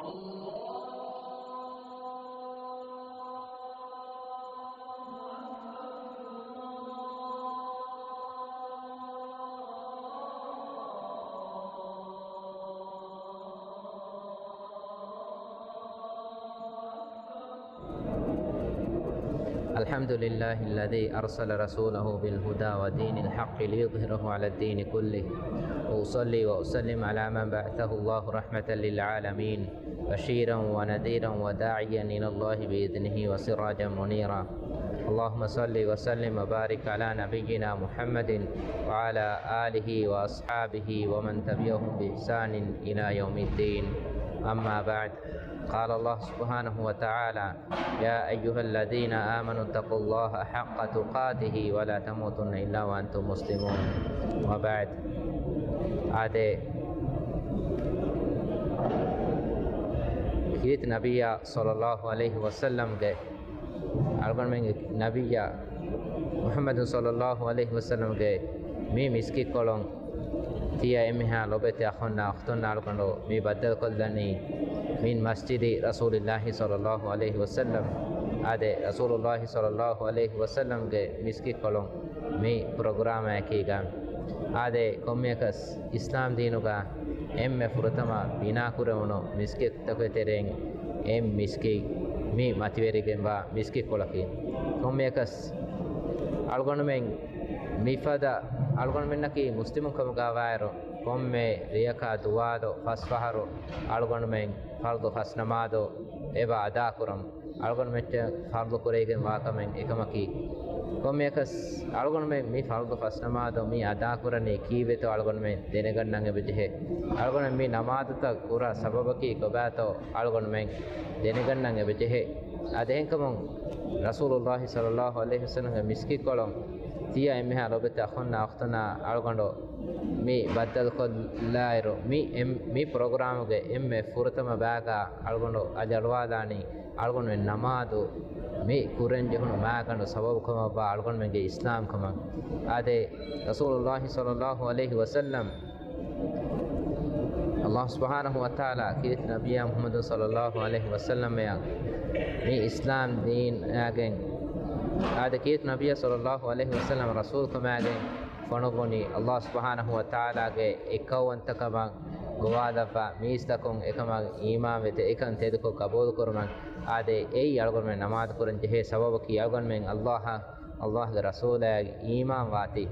الحمد لله الذي أرسل رسوله بالهدى ودين الحق ليظهره على الدين كله وأصلي وأسلم على من بعثه الله رحمة للعالمين بشيرا ونذيرا وداعيا إلى الله بإذنه وسراجا منيرا. اللهم صل وسلم وبارك على نبينا محمد وعلى آله وأصحابه ومن تبعهم بإحسان إلى يوم الدين. أما بعد، قال الله سبحانه وتعالى: يا أيها الذين آمنوا اتقوا الله حق تقاته ولا تموتن إلا وأنتم مسلمون. وبعد، كيت نبي صلى الله عليه وسلم أرغن من نبي محمد صلى الله عليه وسلم مي مسكي كولون تيا إمها لبت أخونا أختنا أرغنو مي بدل كلني من مسجد رسول الله صلى الله عليه وسلم. رسول الله صلى الله عليه وسلم مسكي كولون مي پروگرام اكيغا كوميكس اسلام دينوغا فرتما بنا كورونو مسكي تكوترين مسكي مي ماتيوريگن با مسكي كولكي كوميكس algonmen mifada algonmennaki muslimun kam gawairo komme riyaka duwado fasfaharo algonmen fardu fasnamado eba ada kuram algonmette fardu kuregen wakamen ekamaki kommekas algonmen mi fardu fasnamado mi ada kurane kiveto algonmen denegannan ebeje algonmen mi namadata kura sababaki kobato algonmen denegannan ebeje adenkamon rasulullah sallallahu alaihi wasallam miski kolon tiya emha lobeta khonna akhna algondo mi badal kollairo mi program ge emme furatama baga algondo ajalwadani algondo namadu mi kurenje hono maagando sababu kama ba algondo menge islam kama rasulullah sallallahu alaihi wasallam Allah subhanahu wa ta'ala kirit nabiya Muhammad sallallahu alaihi wasallam ya mi islam din agen kirit nabiya sallallahu alaihi wasallam rasul kama agen fonogoni Allah subhanahu wa ta'ala ge ekawantakaman gowadafa mistakon ekama iman vete ekan teduko kabul kurman ei algonmen namaz kuran jehe sababaki algonmen Allah ge rasul iman wati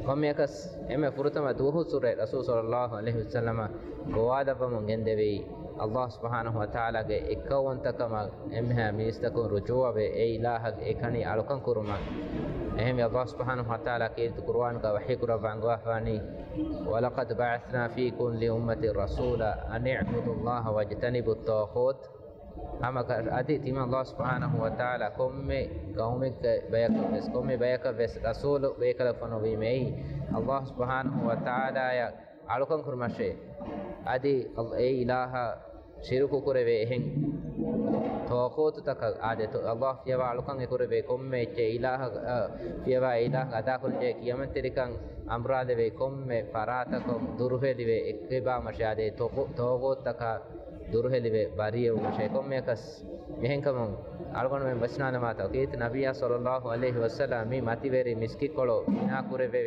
kommekas emme furutama duhu sure rasul sallallahu alaihi wasallam gowadafa mun gendevi Allah subhanahu wa ta'ala ge ekkawantakama emha mistakun rujua be ei ilaha ekani alukan kuruma ehem Allah subhanahu wa ta'ala ke Qur'an ka wahi kurban gawafani walaqad ba'athna fi kulli ummati rasula an i'budu Allah wajtanibu at-taghut amaka tima Allah subhanahu wa ta'ala komme qaumik bayaka ves rasul bekala fano vi mei Allah subhanahu wa ta'ala ya alukan kurmashe ei ilaha shiruku kureve hen tawqut tak to Allah fiyawa alukan kureve komme che ilaha fiyawa ilaha ada kurje kiyamat terikan amrade ve komme faratakum durhelive ekkeba mashade tawqut tak durhelive bariye mashe komme kas mehen kamun algon men basnana mata keet nabiya sallallahu alaihi wasallam mi mativeri miski kolo ina kureve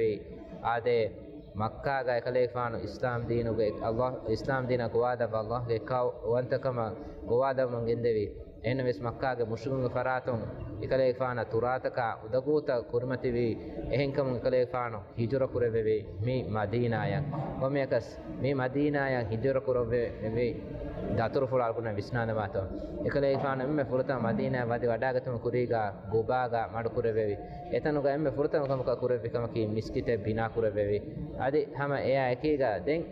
Makkah ga ekalefanu Islam deenuge Allah Islam deena gowada Allah ge kaw wantakama gowada mangendevi enemes Makkah ge mushrikun faraton ekalefana turataka udaguta kurmativi ehenkam ekalefanu hijra kureve mi Madina ya komekas mi Madina ya hijra kurove me datur fulal kuna visnana mato ekalefana emme furta Madina wadi wadagatum kuriga gobaga madu kureve etanuga emme furta kamka kureve kamaki miskite bina kureve hama eya ekiga den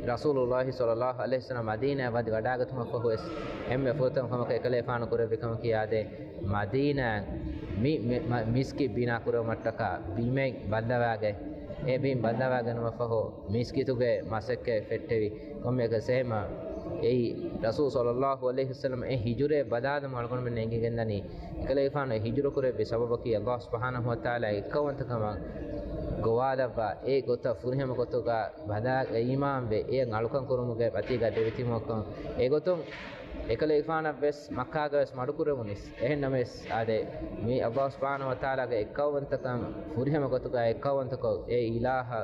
rasulullah sallallahu alaihi wasallam Madina wadi wadagatuma fohos emme furta kamka ekalefana kureve kamaki ade Madina miski bina kuro mattaka bime bandawage bim bandawage numa foho miskituge masekke fettevi kommega sema ei rasul sallallahu alaihi wasallam hijure badada malgon men nengi gendani ekalefana hijuru kure be sababaki Allah subhanahu wa ta'ala ekawanta kama gowalava e gota furihama gotoga bada imam ve e alukan kurumuge patiga devitimokkon e gotum ekale ifana bes makka ga bes madukuramunis ehennames ade mi Allah subhanahu wa taala ga ekkawantakam furihama gotoga ekkawantako e ilaha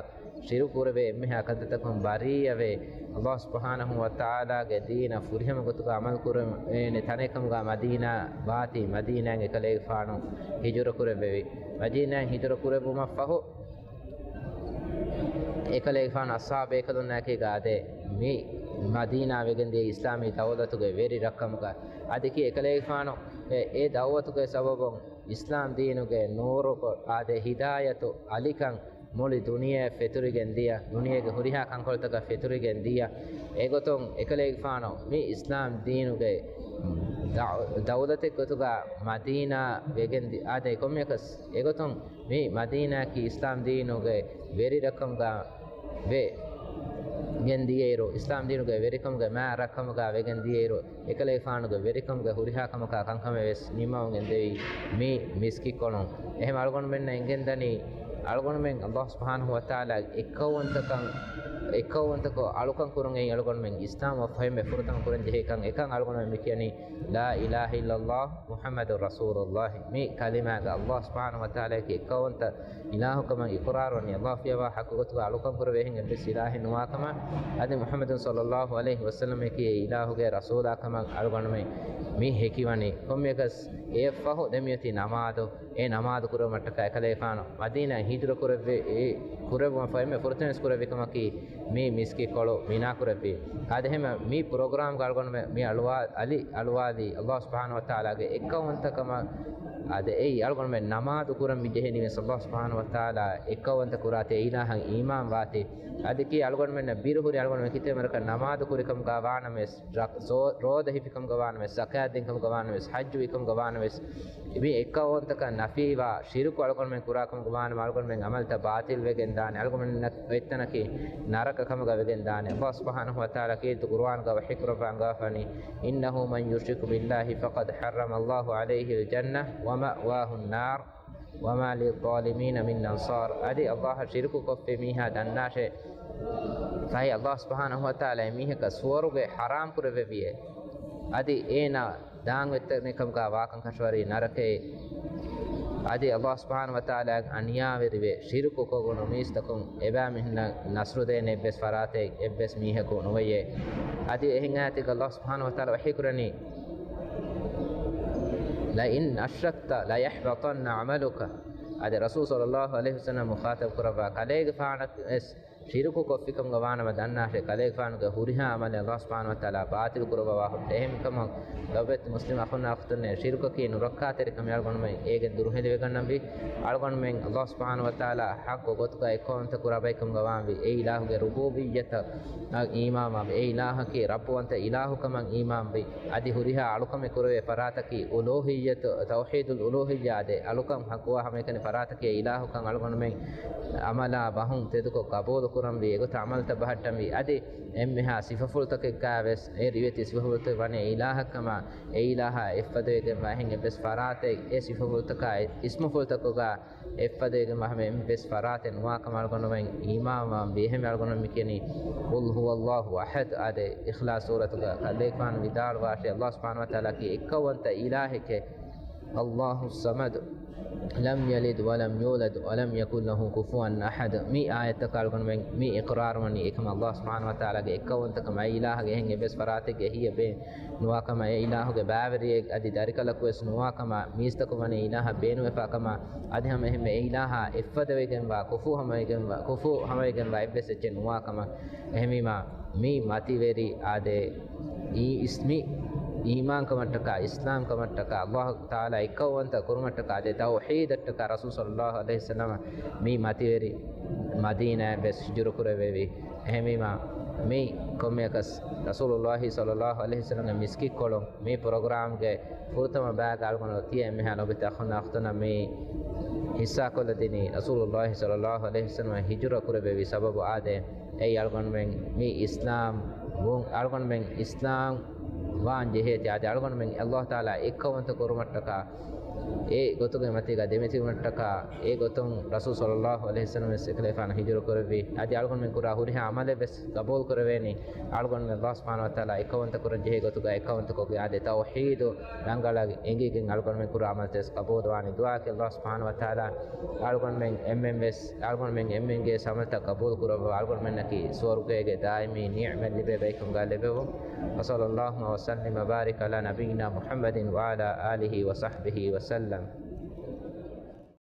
shiru kurave meha kadatakum bariyave Allah subhanahu wa taala ga deena furihama gotoga amal kuram ene tanekam ga madina baati madina ekale ifanu hijra kurave madina hijra kurabuma fahu ekale ifan ashabe ekadunna ke gaade mi madina wegende islami dawlatuge veri rakkamuga adiki ekale ifano e dawlatuge sababon islam deenuge nuru ko ade hidayatu alikan moli duniya feturigen dia duniyage huriha kankoltaga feturigen dia egoton ekale ifano mi islam deenuge dawlate gotuga madina wegendi ade komyakas egoton mi madina ki islam deenuge veri rakkamuga ve gendiyero islam dinuge verikamge ma rakkamga vegendiyero ekale faanuge verikamge huriha kamaka kankame ves nimawun endevi mi miski konon ehem algon menna engendani algon men Allah subhanahu wa taala ekkawantako alukan kurun ei algon men islam of heme furtan kurun jehe kan ekan algon men mikiyani la ilaha illallah muhammadur rasulullah mi kalima ga Allah subhanahu wa taala ki ekkawanta ilahu kama iqrarun Allah fiwa haqqatu alukan kurwe hin ende silahi nuwa kama ade muhammadun sallallahu alaihi wasallam ki ilahu ge rasula kama algon men mi hekiwani kommekas e faho demiyati namado e namado kurumataka ekale faano madina hijra kurave e kurava fayme furtanes kurave kama ki mi miski kolo mina kurave adehema mi program galgon mi alwa ali alwadi Allah subhanahu wa taala ge ekkawanta kama ade ei algon me namaz kuram mi jeheni me Allah subhanahu wa taala ekkawanta kurate ilahan iman wate adiki algon me biruhuri algon me kite marka namaz kurikam gawana mes roda hifikam gawana mes zakat dinkam gawana mes hajj ikam gawana mes ibi ekkawanta ka nafiwa shirku algon me kurakam gawana algon me amal ta batil wegen dane algon me vettana ki naraka kam ga wegen dane Allah subhanahu wa taala ki Qur'an ga wahi kurban ga fani innahu man yushriku billahi faqad harrama Allahu alayhi al-jannah ومأواه النار وما للظالمين من أنصار أدي الله شرك كف ميها دناشه فهي الله سبحانه وتعالى ميها كسورك حرام كرفيه أدي إينا دان وتنكم كواكن كشوري نركه أدي الله سبحانه وتعالى أنيا وربه شرك كوغون ميستكم إبا مهنا نصر دين إبس فراتك إبس ميها كونويه أدي إهناتك الله سبحانه وتعالى وحكرني لئن أشركت لا يحبطن عملك هذا رسول صلى الله عليه وسلم مخاطب كربا كليك فانك شركو كفكم غوانا مدنا كليك فانك هوريها عمل الله سبحانه وتعالى باطل كربا واحد دهم كما لوبت مسلم اخونا اختن شركو كي نركاتر كم يالغون مي ايگن درهل وگن بي algon men Allah subhanahu wa taala hakko gotuka ekonta kurabaykum gawan bi e ilahu ge rububiyyata imama bi e ilahu ki rabbwanta ilahu kaman imam bi adi huriha alukam kurwe farataki uluhiyyat tauhidul uluhiyya de alukam hakwa hamekane farataki ilahu kan algon men amala bahum teduko qabul kuram bi egota amal tabahattam bi adi emmeha sifaful take kaves e riveti sifaful take bane ilahu kama e ilaha ifadege mahenge bes farate e sifaful take ismuful take ga effadege mahme bes faraten wa kamal gono men imama bihem algono mikeni qul huwallahu ahad ade ikhlas suratu ga kalekman vidal washe Allah subhanahu wa taala ki ekkawanta ilahike Allahu samad لم يلد ولم يولد ولم يكن له كفوا احد مي ايت قالكن مي اقرار مني اكم الله سبحانه وتعالى کے اکونت کما الہ کے ہنگے بس فرات کے ہی بے نوا کما الہ کے باوری ادی دارکل کو اس نوا کما میست کو منی الہ بینو فا کما ادی ہم ہم الہ افد وگن وا کفو ہم وگن وا کفو ہم وگن وا بس چ نوا کما اہمیما می ماتی ویری آدے ای اسمی ایمان کمٹکا اسلام کمٹکا اللہ تعالی اکونت کرمٹکا دے توحید ٹکا رسول صلی اللہ علیہ وسلم می ماتیری مدینہ بس ہجر کرے وی اہمیما می کمیکس رسول اللہ صلی اللہ علیہ وسلم مسکی کولو می پروگرام کے پورتما بیگ الگون تی می ہلو بتا خنا اختنا می حصہ کول دینی رسول اللہ صلی اللہ علیہ وسلم ہجر کرے وی سبب آدے ای الگون می اسلام وون الگون اسلام وان جهتي ادي algon men Allah taala ekkawanta korumattaka e gotuge matiga demeti unattaka e gotun rasul sallallahu alaihi wasallam seklefana hijru korvi adi algon men kura huri amale bes qabul korveni algon men allah subhanahu wa taala ekawanta korje gotuga ekawanta ko ade tauhid rangala engi gen algon men kura amal tes qabul wani dua ke allah subhanahu wa taala algon men bes algon men ge samalta qabul kurava algon men naki swarge ge daimi ni'mal libe baikum galebe wa sallallahu wa sallim barik ala nabiyyina muhammadin wa ala alihi wa sahbihi wa sallam